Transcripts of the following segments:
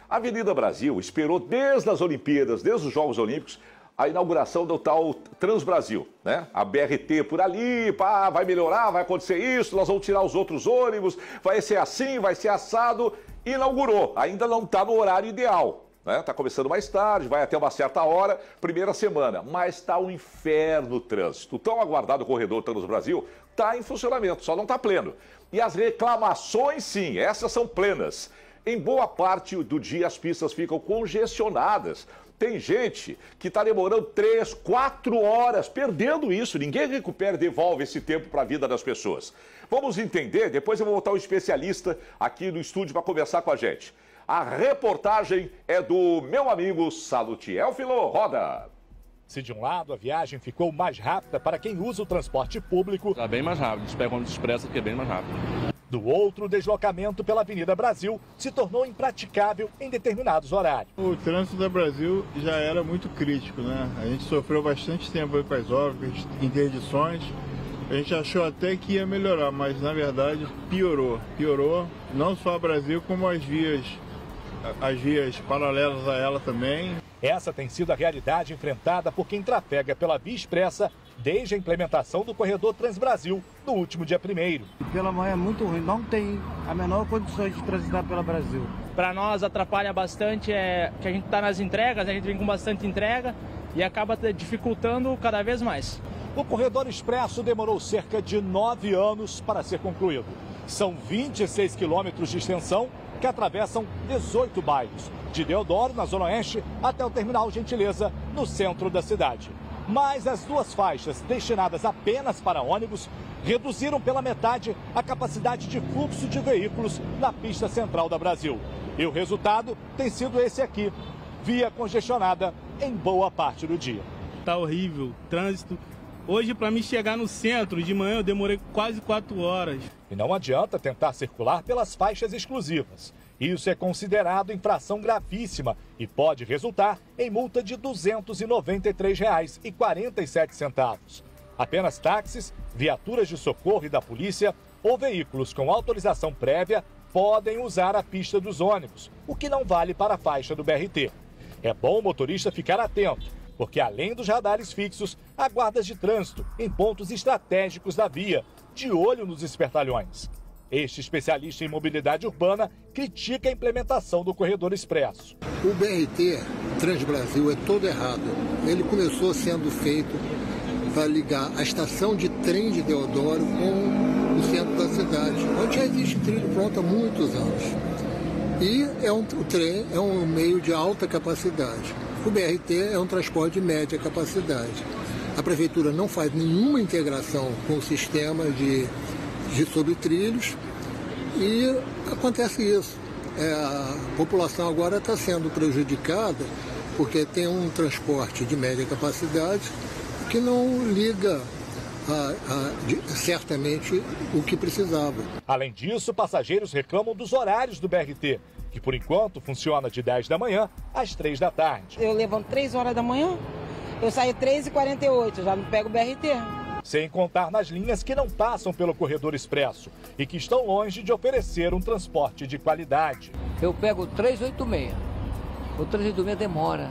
A Avenida Brasil esperou desde as Olimpíadas, desde os Jogos Olímpicos, a inauguração do tal Transbrasil, né? A BRT por ali, pá, vai melhorar, vai acontecer isso, nós vamos tirar os outros ônibus, vai ser assim, vai ser assado. Inaugurou, ainda não está no horário ideal, né? Está começando mais tarde, vai até uma certa hora, primeira semana, mas está um inferno o trânsito. O tão aguardado corredor Transbrasil está em funcionamento, só não está pleno. E as reclamações, sim, essas são plenas. Em boa parte do dia as pistas ficam congestionadas. Tem gente que está demorando 3, 4 horas, perdendo isso. Ninguém recupera e devolve esse tempo para a vida das pessoas. Vamos entender, depois eu vou botar um especialista aqui no estúdio para conversar com a gente. A reportagem é do meu amigo Salutiel Filho. Roda! Se de um lado a viagem ficou mais rápida para quem usa o transporte público... Está bem mais rápido, espera quando expressa que é bem mais rápido. Do outro, o deslocamento pela Avenida Brasil se tornou impraticável em determinados horários. O trânsito da Brasil já era muito crítico, né? A gente sofreu bastante tempo aí com as obras, interdições. A gente achou até que ia melhorar, mas na verdade piorou. Piorou não só a Brasil, como as vias paralelas a ela também. Essa tem sido a realidade enfrentada por quem trafega pela Via Expressa desde a implementação do corredor Transbrasil no último dia 1º. Pela manhã é muito ruim, não tem a menor condições de transitar pela Brasil. Para nós atrapalha bastante que a gente está nas entregas, a gente vem com bastante entrega e acaba dificultando cada vez mais. O corredor expresso demorou cerca de 9 anos para ser concluído. São 26 quilômetros de extensão que atravessam 18 bairros, de Deodoro, na Zona Oeste, até o Terminal Gentileza, no centro da cidade. Mas as duas faixas, destinadas apenas para ônibus, reduziram pela metade a capacidade de fluxo de veículos na pista central da Brasil. E o resultado tem sido esse aqui, via congestionada em boa parte do dia. Tá horrível, trânsito. Hoje, para mim chegar no centro, de manhã eu demorei quase 4 horas. E não adianta tentar circular pelas faixas exclusivas. Isso é considerado infração gravíssima e pode resultar em multa de R$ 293,47. Apenas táxis, viaturas de socorro e da polícia ou veículos com autorização prévia podem usar a pista dos ônibus, o que não vale para a faixa do BRT. É bom o motorista ficar atento, porque além dos radares fixos, há guardas de trânsito em pontos estratégicos da via, de olho nos espertalhões. Este especialista em mobilidade urbana critica a implementação do corredor expresso. O BRT Transbrasil é todo errado. Ele começou sendo feito para ligar a estação de trem de Deodoro com o centro da cidade, onde já existe trilho pronto há muitos anos. E o trem é um meio de alta capacidade. O BRT é um transporte de média capacidade. A prefeitura não faz nenhuma integração com o sistema de sobretrilhos e acontece isso. A população agora está sendo prejudicada porque tem um transporte de média capacidade que não liga certamente o que precisava. Além disso, passageiros reclamam dos horários do BRT, que por enquanto funciona de 10 da manhã às 3 da tarde. Eu levanto 3 horas da manhã, eu saio 3h48, já não pego o BRT. Sem contar nas linhas que não passam pelo corredor expresso e que estão longe de oferecer um transporte de qualidade. Eu pego o 386. O 386 demora.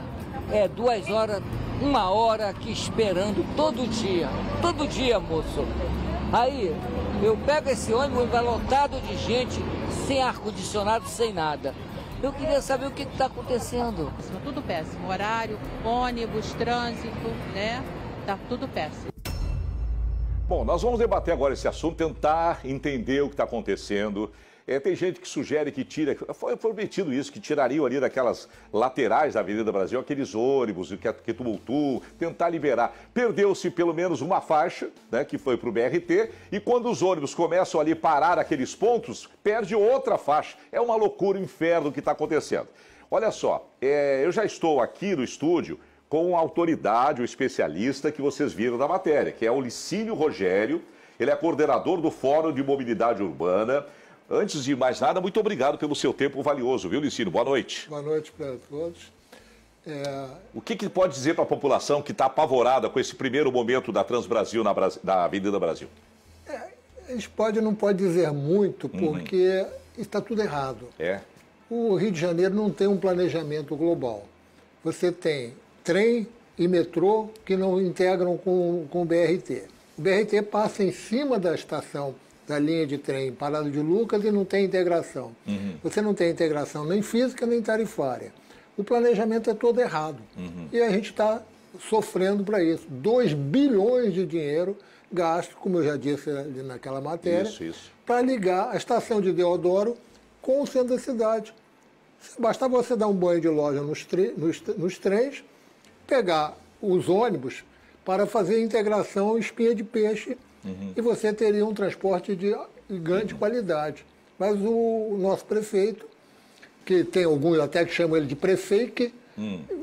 É 2 horas, 1 hora aqui esperando todo dia, moço. Aí eu pego esse ônibus, vai lotado de gente, sem ar-condicionado, sem nada. Eu queria saber o que está acontecendo. Tudo péssimo, horário, ônibus, trânsito, né? Tá tudo péssimo. Bom, nós vamos debater agora esse assunto, tentar entender o que está acontecendo. Tem gente que sugere que tira, foi prometido isso, que tirariam ali daquelas laterais da Avenida Brasil aqueles ônibus que tumultuam, tentar liberar. Perdeu-se pelo menos uma faixa, né, que foi para o BRT, e quando os ônibus começam ali a parar aqueles pontos, perde outra faixa. É uma loucura, um inferno o que está acontecendo. Olha só, eu já estou aqui no estúdio com a autoridade, o especialista que vocês viram na matéria, que é o Licínio Rogério. Ele é coordenador do Fórum de Mobilidade Urbana. Antes de mais nada, muito obrigado pelo seu tempo valioso, viu, Licínio? Boa noite. Boa noite para todos. O que pode dizer para a população que está apavorada com esse primeiro momento da Transbrasil na Avenida Brasil? A gente não pode dizer muito, porque está tudo errado. O Rio de Janeiro não tem um planejamento global. Você tem trem e metrô que não integram com o BRT. O BRT passa em cima da estação da linha de trem Parada de Lucas e não tem integração. Você não tem integração nem física nem tarifária. O planejamento é todo errado. E a gente está sofrendo para isso. 2 bilhões de dinheiro gasto, como eu já disse ali naquela matéria, para ligar a estação de Deodoro com o centro da cidade. Basta você dar um banho de loja nos trens, pegar os ônibus para fazer integração espinha de peixe e você teria um transporte de grande qualidade. Mas o nosso prefeito, que tem alguns até que chamam ele de prefeito,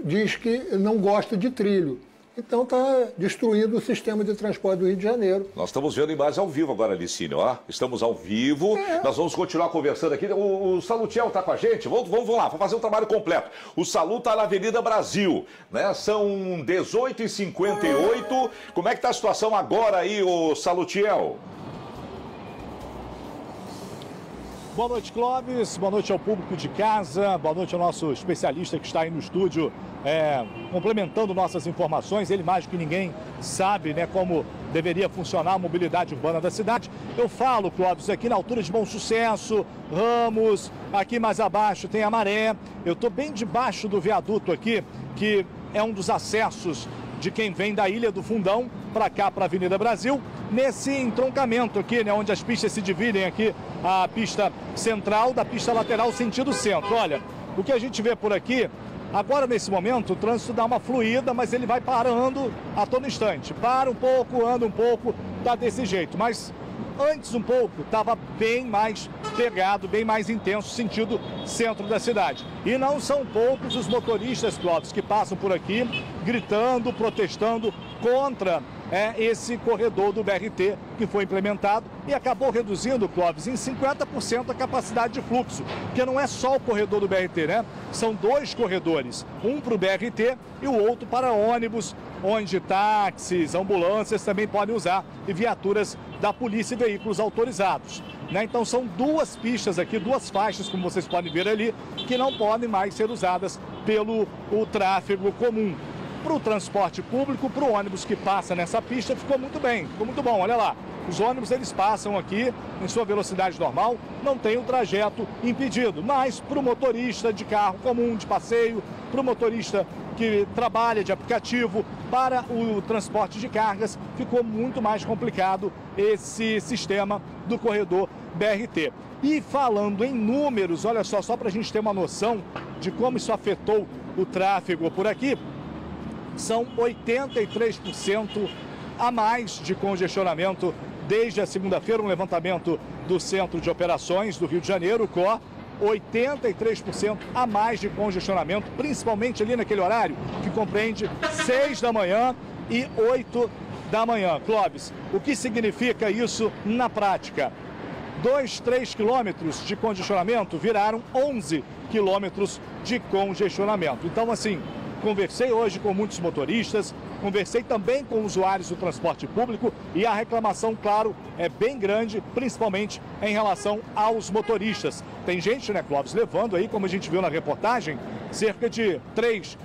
diz que não gosta de trilho. Então está destruindo o sistema de transporte do Rio de Janeiro. Nós estamos vendo imagens ao vivo agora, Licínio, ó. Estamos ao vivo. Nós vamos continuar conversando aqui. O Salutiel está com a gente. Vamos lá, vamos fazer um trabalho completo. O Salu está na Avenida Brasil, né? São 18h58. Como é que está a situação agora aí, o Salutiel? Boa noite, Clóvis. Boa noite ao público de casa. Boa noite ao nosso especialista que está aí no estúdio, complementando nossas informações. Ele mais do que ninguém sabe, né, como deveria funcionar a mobilidade urbana da cidade. Eu falo, Clóvis, aqui na altura de Bom Sucesso, Ramos, aqui mais abaixo tem a Maré. Eu estou bem debaixo do viaduto aqui, que é um dos acessos de quem vem da Ilha do Fundão para cá, para a Avenida Brasil, nesse entroncamento aqui, né, onde as pistas se dividem aqui, a pista central da pista lateral sentido centro. Olha, o que a gente vê por aqui, agora nesse momento o trânsito dá uma fluída, mas ele vai parando a todo instante. Para um pouco, anda um pouco, tá desse jeito, mas antes um pouco estava bem mais pegado, bem mais intenso, sentido centro da cidade. E não são poucos os motoristas, Clóvis, que passam por aqui gritando, protestando contra esse corredor do BRT que foi implementado e acabou reduzindo, Clóvis, em 50% a capacidade de fluxo, porque não é só o corredor do BRT, né? São 2 corredores, um para o BRT e o outro para ônibus, onde táxis, ambulâncias também podem usar e viaturas da polícia e veículos autorizados, né? Então são 2 pistas aqui, 2 faixas, como vocês podem ver ali, que não podem mais ser usadas pelo tráfego comum. Para o transporte público, para o ônibus que passa nessa pista, ficou muito bem, ficou muito bom. Olha lá, os ônibus eles passam aqui em sua velocidade normal, não tem o trajeto impedido. Mas para o motorista de carro comum, de passeio, para o motorista que trabalha de aplicativo, para o transporte de cargas, ficou muito mais complicado esse sistema do corredor BRT. E falando em números, olha só para a gente ter uma noção de como isso afetou o tráfego por aqui, são 83% a mais de congestionamento desde a segunda-feira, um levantamento do Centro de Operações do Rio de Janeiro, o COR, 83% a mais de congestionamento, principalmente ali naquele horário que compreende 6 da manhã e 8 da manhã. Clóvis, o que significa isso na prática? 2-3 quilômetros de congestionamento viraram 11 quilômetros de congestionamento. Então, assim, conversei hoje com muitos motoristas, conversei também com usuários do transporte público e a reclamação, claro, é bem grande, principalmente em relação aos motoristas. Tem gente, né, Clóvis, levando aí, como a gente viu na reportagem, cerca de 3-4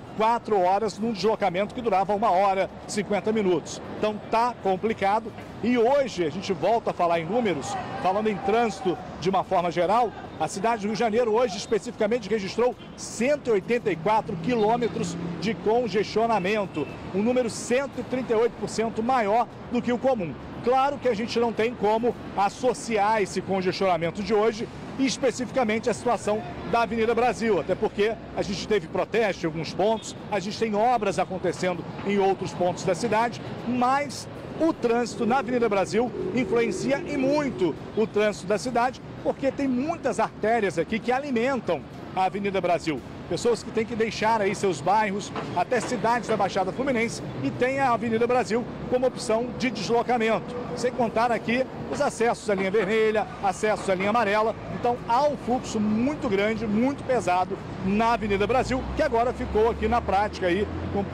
horas num deslocamento que durava 1 hora, 50 minutos. Então tá complicado. E hoje a gente volta a falar em números, falando em trânsito de uma forma geral. A cidade do Rio de Janeiro hoje especificamente registrou 184 quilômetros de congestionamento, um número 138% maior do que o comum. Claro que a gente não tem como associar esse congestionamento de hoje especificamente a situação da Avenida Brasil, até porque a gente teve protesto em alguns pontos, a gente tem obras acontecendo em outros pontos da cidade, mas o trânsito na Avenida Brasil influencia e muito o trânsito da cidade, porque tem muitas artérias aqui que alimentam a Avenida Brasil. Pessoas que têm que deixar aí seus bairros, até cidades da Baixada Fluminense, e tem a Avenida Brasil como opção de deslocamento. Sem contar aqui os acessos à linha vermelha, acessos à linha amarela. Então há um fluxo muito grande, muito pesado na Avenida Brasil, que agora ficou aqui na prática aí com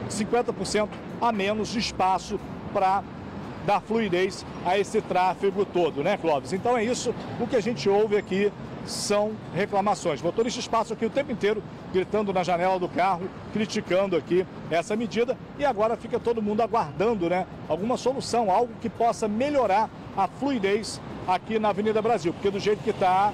50% a menos de espaço para dar fluidez a esse tráfego todo, né, Clóvis? Então é isso, o que a gente ouve aqui são reclamações. Motoristas passam aqui o tempo inteiro gritando na janela do carro, criticando aqui essa medida e agora fica todo mundo aguardando, né, alguma solução, algo que possa melhorar a fluidez aqui na Avenida Brasil, porque do jeito que está,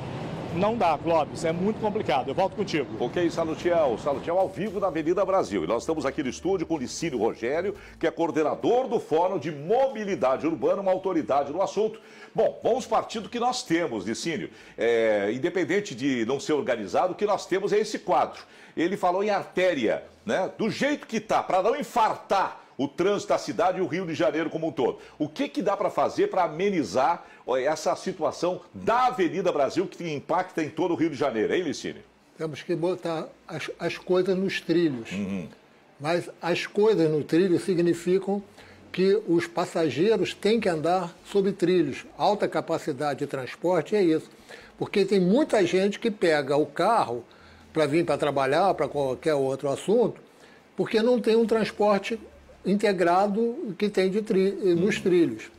não dá, Clóvis, é muito complicado. Eu volto contigo. Ok, Salutiel. Salutiel ao vivo na Avenida Brasil. E nós estamos aqui no estúdio com o Licínio Rogério, que é coordenador do Fórum de Mobilidade Urbana, uma autoridade no assunto. Bom, vamos partir do que nós temos, Licínio. Independente de não ser organizado, o que nós temos é esse quadro. Ele falou em artéria, né? Do jeito que está, para não infartar o trânsito da cidade e o Rio de Janeiro como um todo. O que dá para fazer para amenizar essa situação da Avenida Brasil que impacta em todo o Rio de Janeiro, hein, Licínio? Temos que botar as coisas nos trilhos. Mas as coisas no trilho significam que os passageiros têm que andar sobre trilhos. Alta capacidade de transporte é isso. Porque tem muita gente que pega o carro para vir para trabalhar, para qualquer outro assunto, porque não tem um transporte integrado que tem nos trilhos.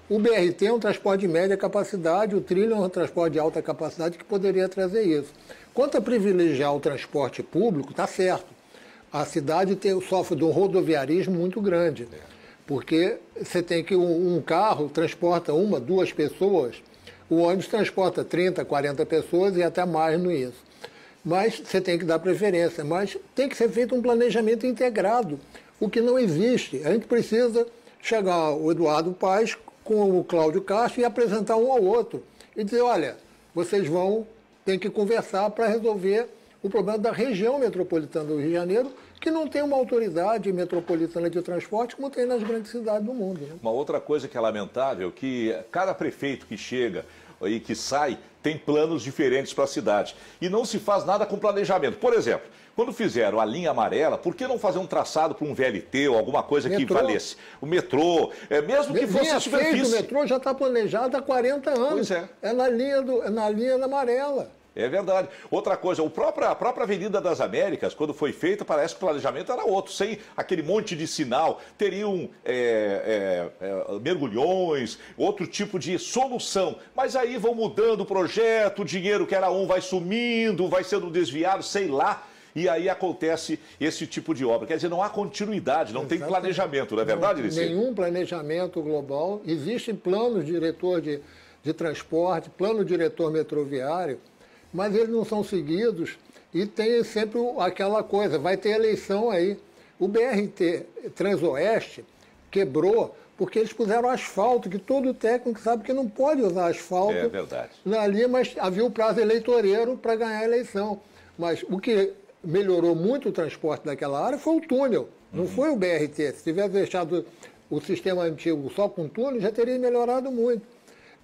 O BRT é um transporte de média capacidade, o trilho é um transporte de alta capacidade que poderia trazer isso. Quanto a privilegiar o transporte público, está certo. A cidade sofre de um rodoviarismo muito grande, porque você tem que um carro transporta 1, 2 pessoas, o ônibus transporta 30, 40 pessoas e até mais no isso. Mas você tem que dar preferência, mas tem que ser feito um planejamento integrado, o que não existe. A gente precisa chegar o Eduardo Paes com o Cláudio Castro e apresentar um ao outro. E dizer, olha, vocês tem que conversar para resolver o problema da região metropolitana do Rio de Janeiro, que não tem uma autoridade metropolitana de transporte como tem nas grandes cidades do mundo. Né? Uma outra coisa que é lamentável, que cada prefeito que chega e que sai tem planos diferentes para a cidade. E não se faz nada com planejamento. Por exemplo, quando fizeram a linha amarela, por que não fazer um traçado para um VLT ou alguma coisa que valesse? O metrô, mesmo que fosse superfície. O metrô já está planejado há 40 anos. Pois é. É na linha amarela. É verdade. Outra coisa, a própria Avenida das Américas, quando foi feita, parece que o planejamento era outro. Sem aquele monte de sinal, teriam mergulhões, outro tipo de solução. Mas aí vão mudando o projeto, o dinheiro que era vai sumindo, vai sendo desviado, sei lá. E aí acontece esse tipo de obra. Quer dizer, não há continuidade, não tem planejamento, não é verdade, Licínio? Nenhum planejamento global. Existem planos diretor de transporte, plano diretor metroviário, mas eles não são seguidos e tem sempre aquela coisa, vai ter eleição aí. O BRT Transoeste quebrou porque eles puseram asfalto, que todo técnico sabe que não pode usar asfalto ali, mas havia o prazo eleitoreiro para ganhar a eleição. Mas o que melhorou muito o transporte daquela área foi o túnel, não foi o BRT. Se tivesse deixado o sistema antigo só com túnel, já teria melhorado muito.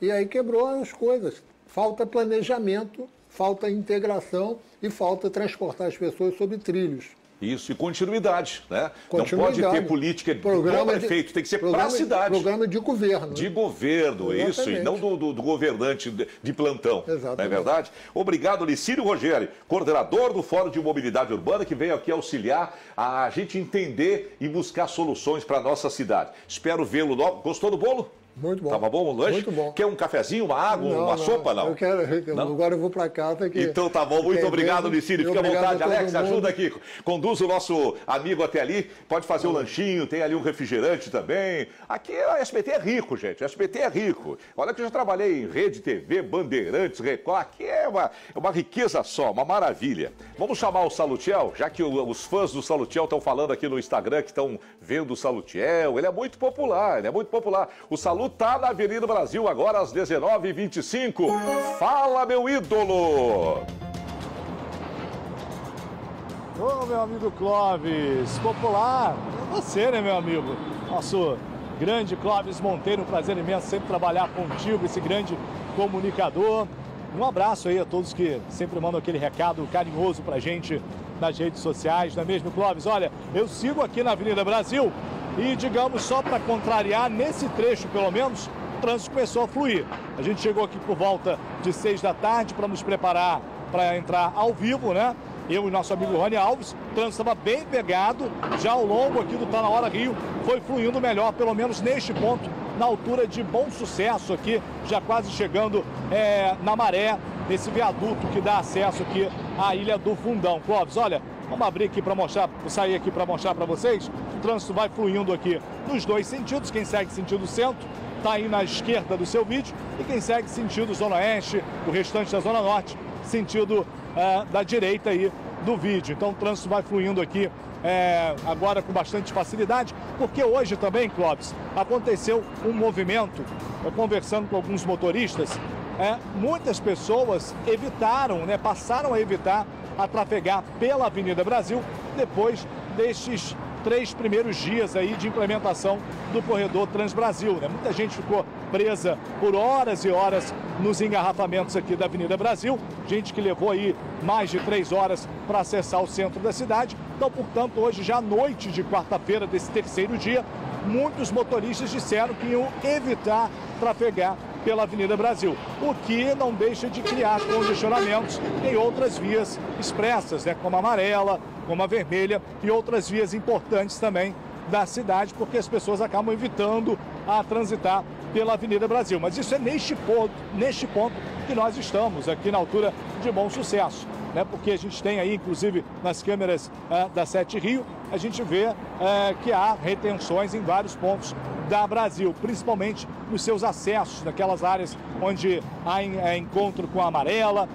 E aí quebrou as coisas. Falta planejamento, falta integração e falta transportar as pessoas sobre trilhos. Isso, e continuidade, né? Não pode ter política do prefeito, tem que ser para a cidade. Programa de governo. De governo, isso, e não do governante de plantão. Exatamente. Não é verdade? Obrigado, Licínio Rogério, coordenador do Fórum de Mobilidade Urbana, que veio aqui auxiliar a gente entender e buscar soluções para a nossa cidade. Espero vê-lo logo. Gostou do bolo? Muito bom. Tava bom o lanche? Muito bom. Quer um cafezinho, uma água, uma sopa? Não. Eu quero. Agora eu vou para casa. Então tá bom. Muito obrigado, Licínio. Fica à vontade. Alex, ajuda aqui. Conduz o nosso amigo até ali. Pode fazer o lanchinho, tem ali um refrigerante também. Aqui a SBT é rico, gente. A SBT é rico. Olha que eu já trabalhei em Rede TV, Bandeirantes, Record. Aqui é uma riqueza só, uma maravilha. Vamos chamar o Salutiel, já que os fãs do Salutiel estão falando aqui no Instagram que estão vendo o Salutiel. Ele é muito popular, O Salu tá na Avenida Brasil agora às 19h25. Fala, meu ídolo! Ô, meu amigo Clóvis, popular, é você, né, meu amigo? Nosso grande Clóvis Monteiro, um prazer imenso sempre trabalhar contigo, esse grande comunicador. Um abraço aí a todos que sempre mandam aquele recado carinhoso pra gente nas redes sociais, não é mesmo, Clóvis? Olha, eu sigo aqui na Avenida Brasil e, digamos, só para contrariar, nesse trecho, pelo menos, o trânsito começou a fluir. A gente chegou aqui por volta de 6 da tarde para nos preparar para entrar ao vivo, né? Eu e nosso amigo Rony Alves, o trânsito estava bem pegado, já ao longo aqui do Tá Na Hora Rio, foi fluindo melhor, pelo menos neste ponto, na altura de Bom Sucesso aqui, já quase chegando na Maré, nesse viaduto que dá acesso aqui à Ilha do Fundão. Clóvis, olha, vamos abrir aqui para mostrar, sair aqui para mostrar para vocês. O trânsito vai fluindo aqui nos dois sentidos. Quem segue sentido centro está aí na esquerda do seu vídeo, e quem segue sentido Zona Oeste, o restante da Zona Norte, sentido da direita aí do vídeo. Então o trânsito vai fluindo aqui agora com bastante facilidade, porque hoje também, Clóvis, aconteceu um movimento, conversando com alguns motoristas, muitas pessoas evitaram, passaram a evitar a trafegar pela Avenida Brasil depois destes 3 primeiros dias aí de implementação do corredor Transbrasil, Muita gente ficou presa por horas e horas nos engarrafamentos aqui da Avenida Brasil, gente que levou aí mais de 3 horas para acessar o centro da cidade. Então, portanto, hoje, já à noite de quarta-feira desse terceiro dia, muitos motoristas disseram que iam evitar trafegar pela Avenida Brasil, o que não deixa de criar congestionamentos em outras vias expressas, como a amarela, como a vermelha e outras vias importantes também da cidade, porque as pessoas acabam evitando a transitar pela Avenida Brasil. Mas isso é neste ponto que nós estamos, aqui na altura de Bom Sucesso, porque a gente tem aí, inclusive, nas câmeras da 7 Rio, a gente vê que há retenções em vários pontos da Brasil, principalmente nos seus acessos, naquelas áreas onde há encontro com a amarela,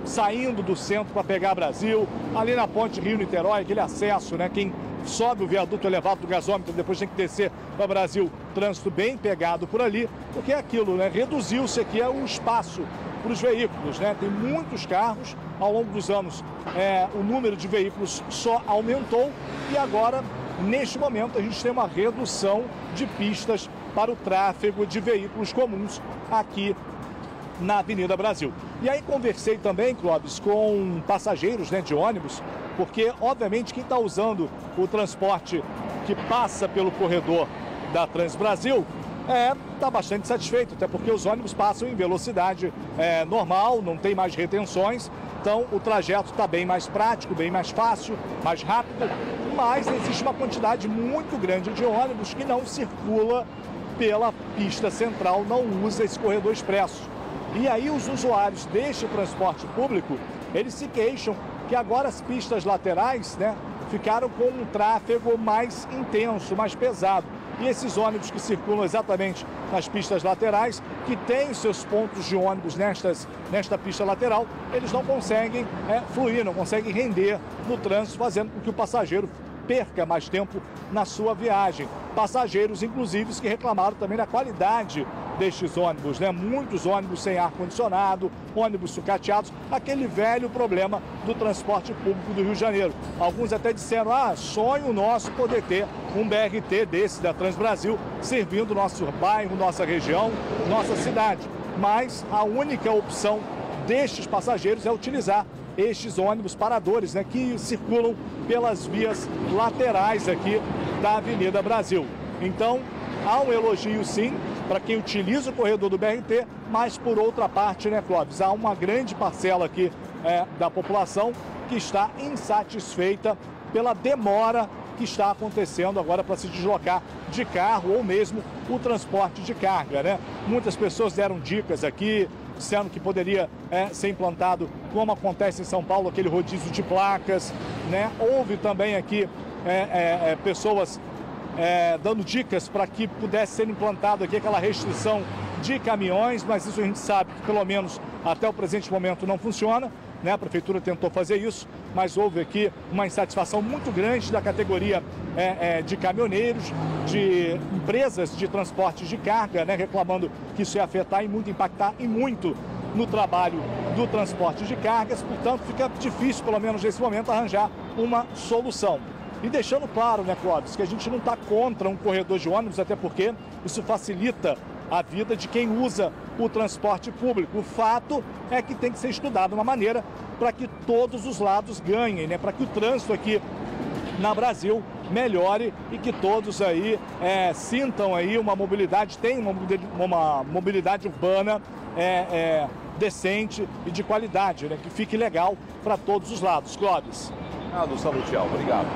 saindo do centro para pegar Brasil, ali na ponte Rio-Niterói, aquele acesso, quem sobe o viaduto elevado do gasômetro, depois tem que descer para Brasil, trânsito bem pegado por ali, porque é aquilo, reduziu-se aqui o espaço para os veículos, tem muitos carros, ao longo dos anos o número de veículos só aumentou e agora, neste momento, a gente tem uma redução de pistas para o tráfego de veículos comuns aqui na Avenida Brasil. E aí conversei também, Clóvis, com passageiros de ônibus, porque, obviamente, quem está usando o transporte que passa pelo corredor da Transbrasil está bastante satisfeito, até porque os ônibus passam em velocidade normal, não tem mais retenções, então o trajeto está bem mais prático, bem mais fácil, mais rápido, mas existe uma quantidade muito grande de ônibus que não circula pela pista central, não usa esse corredor expresso. E aí os usuários deste transporte público, eles se queixam que agora as pistas laterais, ficaram com um tráfego mais intenso, mais pesado. E esses ônibus que circulam exatamente nas pistas laterais, que têm seus pontos de ônibus nesta pista lateral, eles não conseguem fluir, não conseguem render no trânsito, fazendo com que o passageiro perca mais tempo na sua viagem. Passageiros, inclusive, que reclamaram também da qualidade destes ônibus, Muitos ônibus sem ar-condicionado, ônibus sucateados, aquele velho problema do transporte público do Rio de Janeiro. Alguns até disseram, sonho nosso poder ter um BRT desse da Transbrasil, servindo nosso bairro, nossa região, nossa cidade. Mas a única opção destes passageiros é utilizar estes ônibus paradores, que circulam pelas vias laterais aqui da Avenida Brasil. Então, há um elogio, sim, para quem utiliza o corredor do BRT, mas, por outra parte, Clóvis, há uma grande parcela aqui da população que está insatisfeita pela demora que está acontecendo agora para se deslocar de carro ou mesmo o transporte de carga, Muitas pessoas deram dicas aqui, disseram que poderia ser implantado, como acontece em São Paulo, aquele rodízio de placas, Houve também aqui pessoas dando dicas para que pudesse ser implantado aqui aquela restrição de caminhões, mas isso a gente sabe que pelo menos até o presente momento não funciona, A prefeitura tentou fazer isso, mas houve aqui uma insatisfação muito grande da categoria de caminhoneiros, de empresas de transporte de carga, reclamando que isso ia afetar e muito impactar e muito no trabalho do transporte de cargas. Portanto, fica difícil, pelo menos nesse momento, arranjar uma solução. E deixando claro, Clóvis, que a gente não está contra um corredor de ônibus, até porque isso facilita a vida de quem usa o transporte público. O fato é que tem que ser estudado uma maneira para que todos os lados ganhem, para que o trânsito aqui na Brasil melhore e que todos aí sintam aí uma mobilidade, tenham uma mobilidade urbana decente e de qualidade, que fique legal para todos os lados. Clóvis. Salutiel, obrigado.